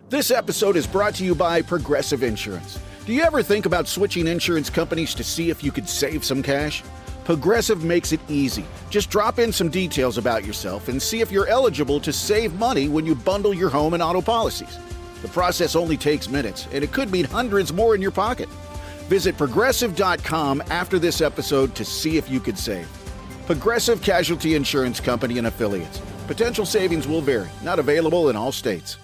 This episode is brought to you by Progressive Insurance. Do you ever think about switching insurance companies to see if you could save some cash? Progressive makes it easy. Just drop in some details about yourself and see if you're eligible to save money when you bundle your home and auto policies. The process only takes minutes, and it could mean hundreds more in your pocket. Visit Progressive.com after this episode to see if you could save. Progressive Casualty Insurance Company and Affiliates. Potential savings will vary. Not available in all states.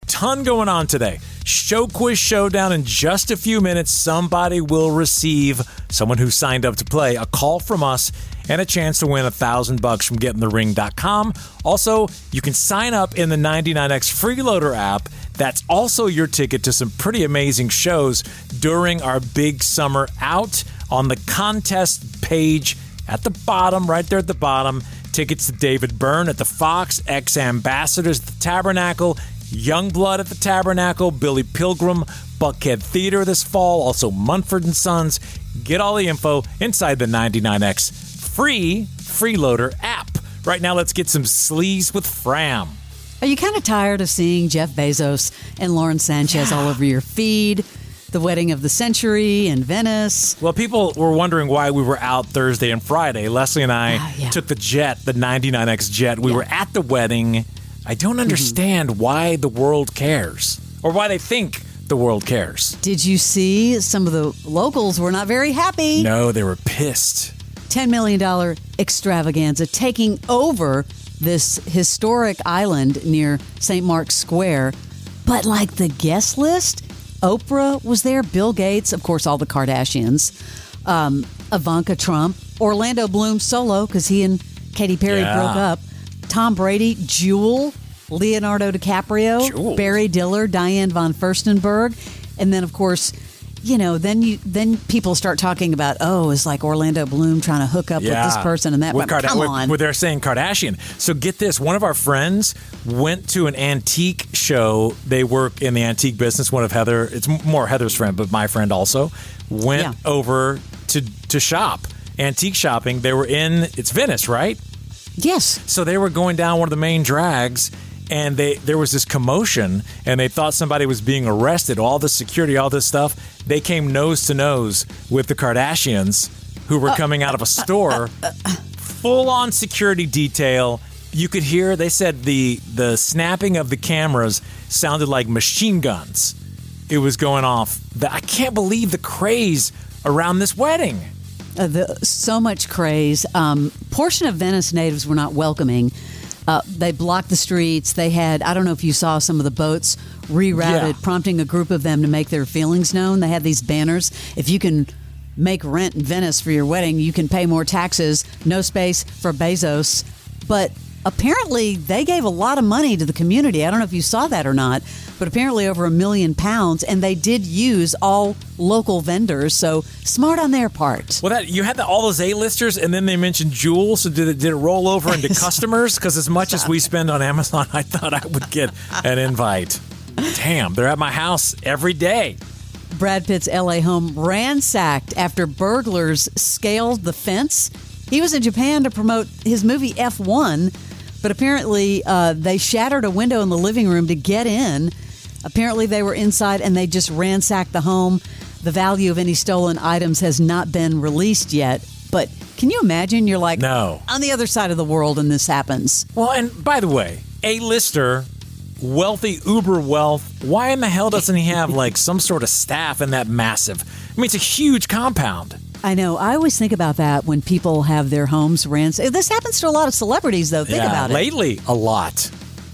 Ton going on today. Show quiz showdown in just a few minutes. Somebody will receive, someone who signed up to play, a call from us and a chance to win $1,000 from gettingthering.com. Also, you can sign up in the 99X Freeloader app. That's also your ticket to some pretty amazing shows during our big summer out. On the contest page at the bottom, right there at the bottom, tickets to David Byrne at the Fox, ex-ambassadors at the Tabernacle, Youngblood at the Tabernacle, Billy Pilgrim, Buckhead Theater this fall, also Munford & Sons. Get all the info inside the 99X Freeloader app. Right now, let's get some Sleaze with Fram. Are you kind of tired of seeing Jeff Bezos and Lauren Sanchez all over your feed? The wedding of the century in Venice. Well, people were wondering why we were out Thursday and Friday. Leslie and I took the jet, the 99X jet. We were at the wedding. I don't understand why the world cares, or why they think the world cares. Did you see some of the locals were not very happy? No, they were pissed. $10 million extravaganza taking over this historic island near St. Mark's Square. But like the guest list, Oprah was there, Bill Gates, of course, all the Kardashians, Ivanka Trump, Orlando Bloom solo because he and Katy Perry broke up, Tom Brady, Jewel, Leonardo DiCaprio, Barry Diller, Diane von Furstenberg, and then of course, you know, then people start talking about, is like Orlando Bloom trying to hook up with this person and that. Come on, they're saying Kardashian. So get this: one of our friends went to an antique show. They work in the antique business. One of it's more Heather's friend, but my friend also went over to shop, antique shopping. They were it's Venice, right? Yes. So they were going down one of the main drags, and there was this commotion, and they thought somebody was being arrested. All the security, all this stuff. They came nose to nose with the Kardashians, who were coming out of a store. Full-on security detail. You could hear, they said the snapping of the cameras sounded like machine guns. It was going off. I can't believe the craze around this wedding. So much craze. Portion of Venice natives were not welcoming. They blocked the streets. They had, I don't know if you saw some of the boats rerouted, prompting a group of them to make their feelings known. They had these banners. If you can make rent in Venice for your wedding, you can pay more taxes. No space for Bezos. But apparently they gave a lot of money to the community. I don't know if you saw that or not, but apparently over £1 million, and they did use all local vendors, so smart on their part. Well, you had all those A-listers, and then they mentioned Jewel, so did it roll over into customers? Because as much as we spend on Amazon, I thought I would get an invite. Damn, they're at my house every day. Brad Pitt's L.A. home ransacked after burglars scaled the fence. He was in Japan to promote his movie F1, but apparently they shattered a window in the living room to get in. Apparently they were inside and they just ransacked the home. The value of any stolen items has not been released yet. But can you imagine? You're like on the other side of the world and this happens. Well, and by the way, A-lister, wealthy uber wealth, why in the hell doesn't he have like some sort of staff in that massive? I mean, it's a huge compound. I know. I always think about that when people have their homes ransacked. This happens to a lot of celebrities, though. Think about it. Lately, a lot.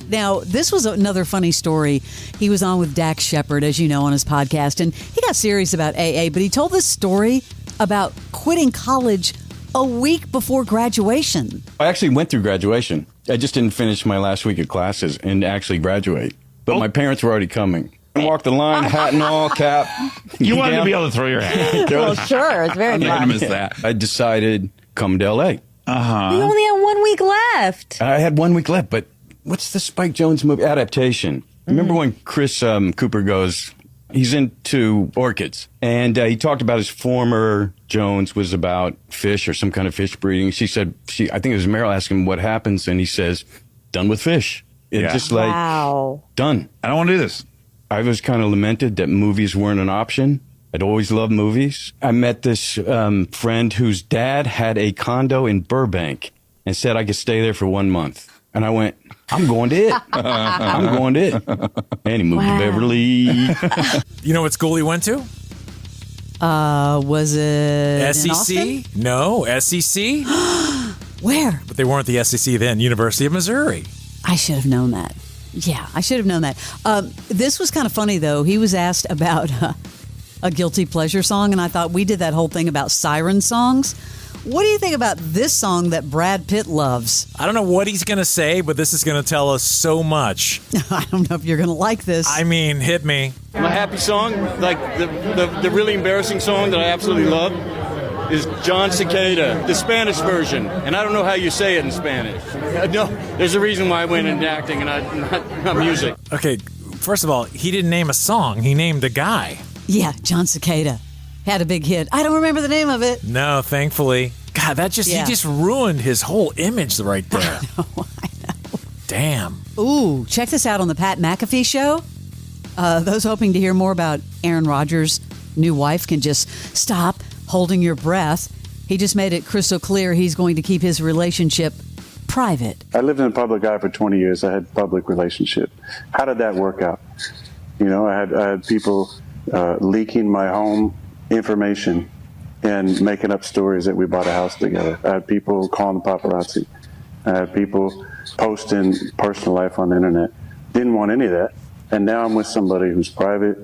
Now, this was another funny story. He was on with Dax Shepard, as you know, on his podcast, and he got serious about AA, but he told this story about quitting college a week before graduation. I actually went through graduation. I just didn't finish my last week of classes and actually graduate. But my parents were already coming. I walked the line, hat and all, cap. You wanted to be able to throw your hat. Well, sure. It's very fun. I decided, come to L.A. Uh-huh. You only have 1 week left. I had 1 week left, but what's the Spike Jonze movie? Adaptation. Remember when Chris Cooper goes, he's into orchids, and he talked about his former Jones was about fish or some kind of fish breeding. She said, I think it was Meryl asked him what happens, and he says, done with fish. It's just like, done. I don't want to do this. I was kind of lamented that movies weren't an option. I'd always loved movies. I met this friend whose dad had a condo in Burbank and said I could stay there for 1 month. And I went, I'm going to it. I'm going to it. And he moved to Beverly. You know what school he went to? Was it SEC? No, SEC. Where? But they weren't the SEC then. University of Missouri. I should have known that. Yeah, I should have known that. This was kind of funny, though. He was asked about a guilty pleasure song, and I thought we did that whole thing about siren songs. What do you think about this song that Brad Pitt loves? I don't know what he's going to say, but this is going to tell us so much. I don't know if you're going to like this. I mean, hit me. My happy song, like the really embarrassing song that I absolutely love, is John Cicada, the Spanish version. And I don't know how you say it in Spanish. No, there's a reason why I went into acting and not music. Okay, first of all, he didn't name a song. He named a guy. Yeah, John Cicada. Had a big hit. I don't remember the name of it. No, thankfully. God, he just ruined his whole image right there. I know. Damn. Ooh, check this out on the Pat McAfee show. Those hoping to hear more about Aaron Rodgers' new wife can just stop holding your breath. He just made it crystal clear he's going to keep his relationship private. I lived in a public eye for 20 years. I had a public relationship. How did that work out? You know, I had people leaking my home information and making up stories that we bought a house together. I had people calling the paparazzi. I had people posting personal life on the internet. Didn't want any of that. And now I'm with somebody who's private,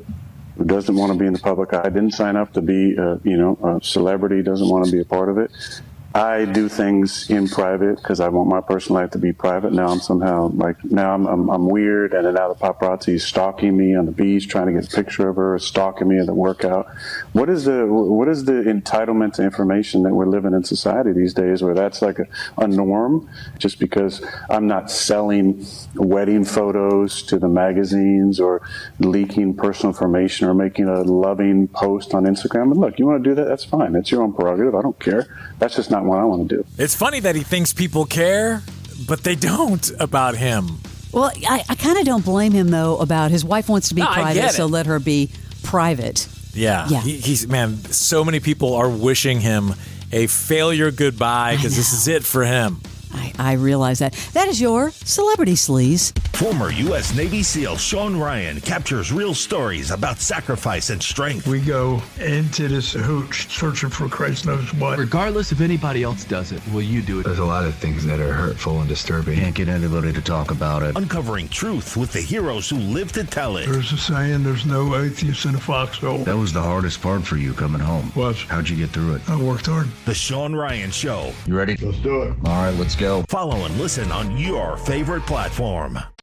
who doesn't want to be in the public eye. Didn't sign up to be, a celebrity, doesn't want to be a part of it. I do things in private because I want my personal life to be private. Now I'm somehow I'm weird, and now the paparazzi is stalking me on the beach, trying to get a picture of her, stalking me at the workout. What is the entitlement to information that we're living in society these days, where that's like a norm? Just because I'm not selling wedding photos to the magazines or leaking personal information or making a loving post on Instagram. And look, you want to do that? That's fine. That's your own prerogative. I don't care. That's just not what I want to do. It's funny that he thinks people care, but they don't about him. Well, I kind of don't blame him, though, about his wife wants to be private, so let her be private. Yeah. He's man, so many people are wishing him a failure goodbye because this is it for him. I realize that. That is your Celebrity Sleaze. Former U.S. Navy SEAL Sean Ryan captures real stories about sacrifice and strength. We go into this hooch searching for Christ knows what. Regardless if anybody else does it, will you do it? There's a lot of things that are hurtful and disturbing. Can't get anybody to talk about it. Uncovering truth with the heroes who live to tell it. There's a saying, there's no atheist in a foxhole. That was the hardest part for you coming home. What? How'd you get through it? I worked hard. The Sean Ryan Show. You ready? Let's do it. All right, let's go. Follow and listen on your favorite platform.